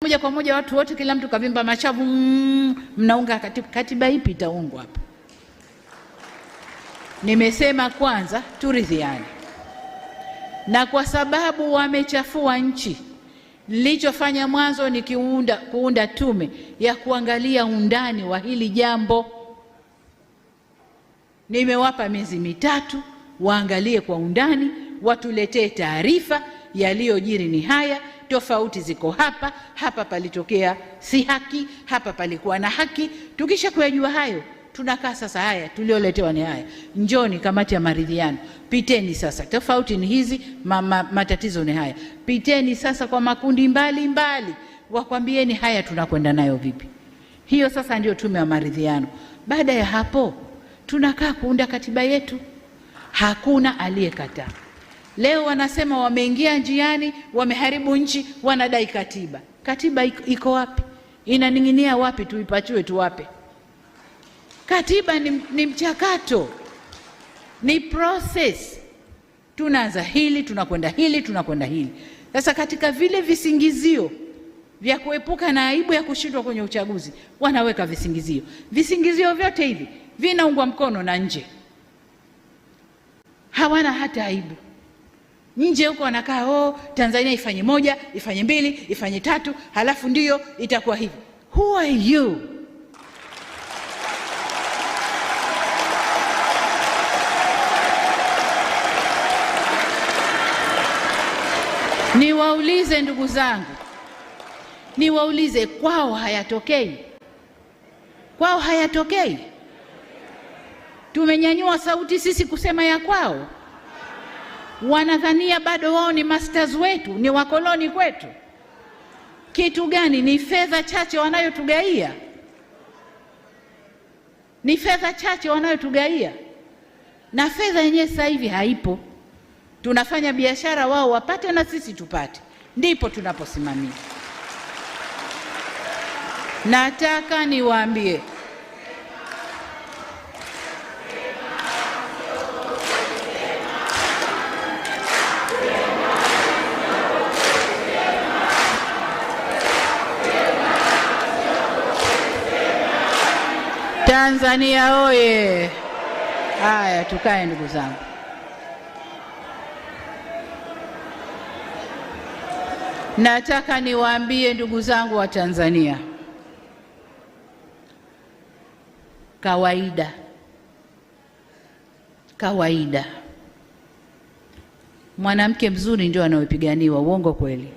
moja kwa moja watu wote, kila mtu kavimba machavu, mnaunga katiba ipi itaungwa hapa? Nimesema kwanza turidhiane, na kwa sababu wamechafua nchi, nilichofanya mwanzo ni kuunda tume ya kuangalia undani wa hili jambo. Nimewapa miezi mitatu waangalie kwa undani, watuletee taarifa, yaliyojiri ni haya, tofauti ziko hapa, hapa palitokea si haki, hapa palikuwa na haki. Tukisha kuyajua hayo, tunakaa sasa, haya tulioletewa ni haya, njoni kamati ya maridhiano, piteni sasa, tofauti ni hizi, matatizo ni haya, piteni sasa kwa makundi mbali, wakwambieni haya tunakwenda nayo vipi. Hiyo sasa ndio tume ya maridhiano. Baada ya hapo tunakaa kuunda katiba yetu. Hakuna aliyekataa. Leo wanasema wameingia njiani, wameharibu nchi, wanadai katiba. Katiba iko wapi? Inaning'inia wapi? Tuipachue tuwape? Katiba ni mchakato, ni process. Tunaanza hili, tunakwenda hili, tunakwenda hili. Sasa katika vile visingizio vya kuepuka na aibu ya kushindwa kwenye uchaguzi, wanaweka visingizio. Visingizio vyote hivi vinaungwa mkono na nje. Hawana hata aibu. Nje huko wanakaa, Tanzania ifanye 1, ifanye 2, ifanye 3, halafu ndiyo itakuwa hivi. Who are you? Niwaulize ndugu zangu, niwaulize, kwao hayatokei? Kwao hayatokei? Tumenyanyua sauti sisi kusema ya kwao. Wanadhania bado wao ni masters wetu, ni wakoloni kwetu. Kitu gani? Ni fedha chache wanayotugaia, ni fedha chache wanayotugaia, na fedha yenyewe sasa hivi haipo. Tunafanya biashara, wao wapate na sisi tupate, ndipo tunaposimamia. Nataka niwaambie, Tanzania oye! Haya, tukae ndugu zangu. Nataka niwaambie ndugu zangu wa Tanzania, kawaida mwanamke mzuri ndio anayepiganiwa. Uongo kweli?